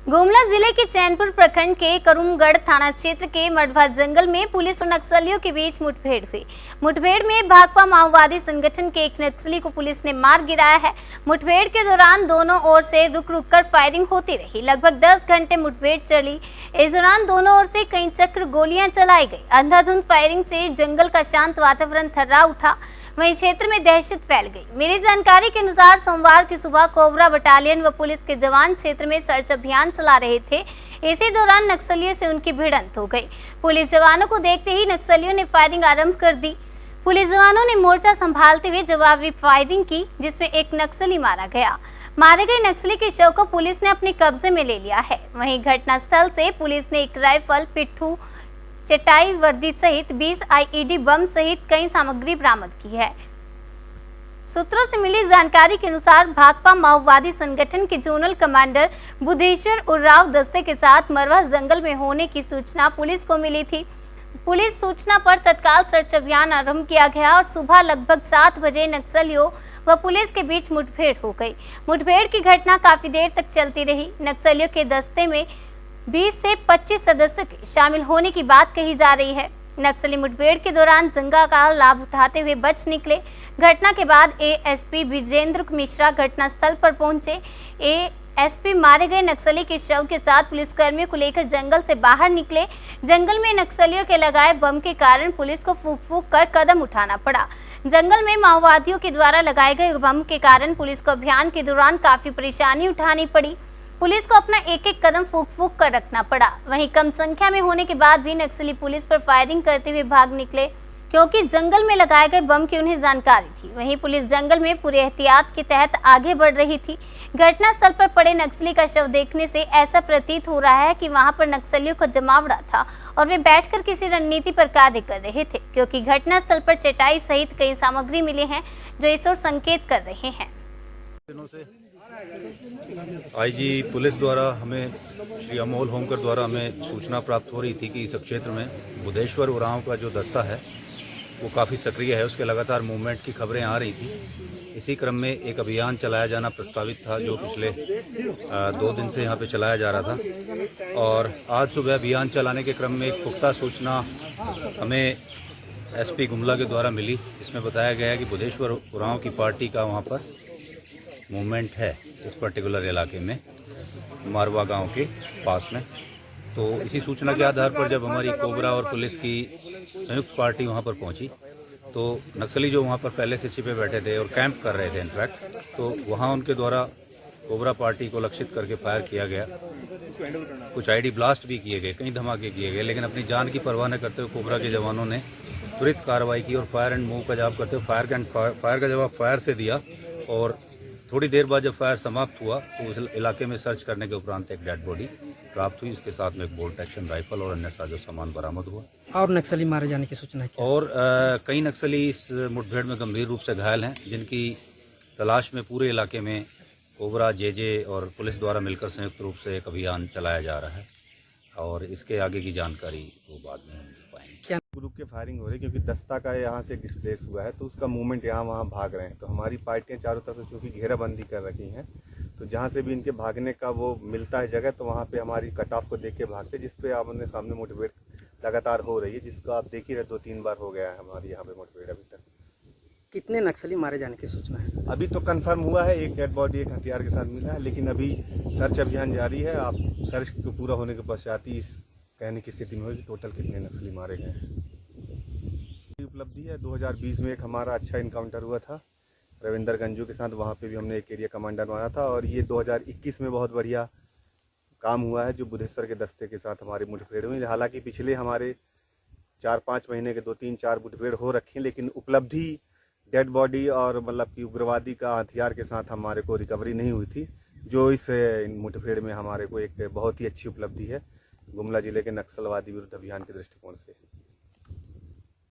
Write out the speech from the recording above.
गुमला जिले के चैनपुर प्रखंड के करूमगढ़ थाना क्षेत्र के मडवा जंगल में पुलिस और नक्सलियों के बीच मुठभेड़ हुई। मुठभेड़ में भाकपा माओवादी संगठन के एक नक्सली को पुलिस ने मार गिराया है। मुठभेड़ के दौरान दोनों ओर से रुक रुक कर फायरिंग होती रही। लगभग 10 घंटे मुठभेड़ चली। इस दौरान दोनों ओर से कई चक्र गोलियां चलाई गई। अंधाधुंध फायरिंग से जंगल का शांत वातावरण थर्रा उठा। वहीं क्षेत्र में दहशत फैल गई। मिली जानकारी के अनुसार सोमवार की सुबह कोबरा बटालियन व पुलिस के जवान क्षेत्र में सर्च अभियान चला रहे थे। इसी दौरान नक्सलियों से उनकी भिड़ंत हो गई। पुलिस जवानों को देखते ही नक्सलियों ने फायरिंग आरंभ कर दी। पुलिस जवानों ने मोर्चा संभालते हुए जवाबी फायरिंग की, जिसमें एक नक्सली मारा गया। मारे गए नक्सली के शव को पुलिस ने अपने कब्जे में ले लिया है। वहीं घटनास्थल से पुलिस ने एक राइफल, पिट्ठू, चटाई वर्दी सहित 20 आईईडी बम सहित कई सामग्री बरामद की है। सूत्रों से मिली जानकारी के अनुसार भाकपा माओवादी संगठन के जोनल कमांडर बुद्धेश्वर उरांव दस्ते के साथ मरवा जंगल में होने की सूचना पुलिस को मिली थी। पुलिस सूचना पर तत्काल सर्च अभियान आरंभ किया गया और सुबह लगभग 7 बजे नक्सलियों व पुलिस के बीच मुठभेड़ हो गई। मुठभेड़ की घटना काफी देर तक चलती रही। नक्सलियों के दस्ते में 20 से 25 सदस्यों के शामिल होने की बात कही जा रही है। नक्सली मुठभेड़ के दौरान जंगा का लाभ उठाते हुए बच निकले। घटना के बाद एएसपी विजेंद्र मिश्रा घटनास्थल पर पहुंचे। एएसपी मारे गए नक्सली के शव के साथ पुलिसकर्मियों को लेकर जंगल से बाहर निकले। जंगल में नक्सलियों के लगाए बम के कारण पुलिस को फूंक फूंक कर कदम उठाना पड़ा। जंगल में माओवादियों के द्वारा लगाए गए बम के कारण पुलिस को अभियान के दौरान काफी परेशानी उठानी पड़ी। पुलिस को अपना एक एक कदम फूंक फूंक कर रखना पड़ा। वहीं कम संख्या में होने के बाद भी नक्सली पुलिस पर फायरिंग करते हुए भाग निकले, क्योंकि जंगल में लगाए गए बम की उन्हें जानकारी थी। वहीं पुलिस जंगल में पूरे एहतियात के तहत आगे बढ़ रही थी। घटनास्थल पर पड़े नक्सली का शव देखने से ऐसा प्रतीत हो रहा है कि वहां पर नक्सलियों का जमावड़ा था और वे बैठकर किसी रणनीति पर कार्य कर रहे थे, क्योंकि घटनास्थल पर चटाई सहित कई सामग्री मिले हैं जो इस ओर संकेत कर रहे हैं। आईजी पुलिस द्वारा हमें श्री अमोल होमकर द्वारा हमें सूचना प्राप्त हो रही थी कि इस क्षेत्र में बुद्धेश्वर उरांव का जो दस्ता है वो काफ़ी सक्रिय है। उसके लगातार मूवमेंट की खबरें आ रही थी। इसी क्रम में एक अभियान चलाया जाना प्रस्तावित था, जो पिछले 2 दिन से यहाँ पे चलाया जा रहा था। और आज सुबह अभियान चलाने के क्रम में एक पुख्ता सूचना हमें एसपी गुमला के द्वारा मिली, जिसमें बताया गया है कि बुद्धेश्वर उरांव की पार्टी का वहाँ पर मूवमेंट है इस पर्टिकुलर इलाके में, मारवा गांव के पास में। तो इसी सूचना के आधार पर जब हमारी कोबरा और पुलिस की संयुक्त पार्टी वहां पर पहुंची, तो नक्सली जो वहां पर पहले से छिपे बैठे थे और कैंप कर रहे थे इनफैक्ट, तो वहां उनके द्वारा कोबरा पार्टी को लक्षित करके फायर किया गया। कुछ आईडी ब्लास्ट भी किए गए, कई धमाके किए गए, लेकिन अपनी जान की परवाह न करते हुए कोबरा के जवानों ने त्वरित कार्रवाई की और फायर एंड मूव का जवाब करते हुए फायर का जवाब फायर से दिया। और थोड़ी देर बाद जब फायर समाप्त हुआ तो उस इलाके में सर्च करने के उपरांत एक डेड बॉडी प्राप्त हुई। इसके साथ में एक बोल्ट एक्शन राइफल और अन्य साजो सामान बरामद हुआ। और नक्सली मारे जाने की सूचना है और कई नक्सली इस मुठभेड़ में गंभीर रूप से घायल हैं, जिनकी तलाश में पूरे इलाके में कोबरा, जेजे और पुलिस द्वारा मिलकर संयुक्त रूप से एक अभियान चलाया जा रहा है। और इसके आगे की जानकारी वो बाद में हम पाएंगे। क्या ग्रुप के फायरिंग हो रही है, क्योंकि दस्ता का यहाँ से डिस्प्लेस हुआ है, तो उसका मूवमेंट यहाँ वहाँ भाग रहे हैं। तो हमारी पार्टियाँ चारों तरफ से चूँकि घेराबंदी कर रखी हैं, तो जहाँ से भी इनके भागने का वो मिलता है जगह, तो वहाँ पे हमारी कट ऑफ को देख के भागते, जिसपे आमने सामने मुठभेड़ लगातार हो रही है, जिसका आप देख ही रहे 2-3 बार हो गया है हमारी यहाँ पे मुठभेड़ अभी तक। कितने नक्सली मारे जाने की सूचना है सर? अभी तो कंफर्म हुआ है, एक डेड बॉडी एक हथियार के साथ मिला है, लेकिन अभी सर्च अभियान जारी है। आप सर्च को पूरा होने के पश्चात ही इस कहने की स्थिति में होगी टोटल कितने नक्सली मारे गए हैं। उपलब्धि है 2020 में एक हमारा अच्छा इनकाउंटर हुआ था रविंदर गंजू के साथ, वहाँ पे भी हमने एक एरिया कमांडर मारा था। और ये 2021 में बहुत बढ़िया काम हुआ है, जो बुद्धेश्वर के दस्ते के साथ हमारी मुठभेड़ हुई। हालांकि पिछले हमारे 4-5 महीने के 2-3-4 मुठभेड़ हो रखी, लेकिन उपलब्धि डेड बॉडी और मतलब कि उग्रवादी का हथियार के साथ हमारे को रिकवरी नहीं हुई थी, जो इस मुठभेड़ में हमारे को एक बहुत ही अच्छी उपलब्धि है गुमला जिले के नक्सलवादी विरुद्ध अभियान के दृष्टिकोण से।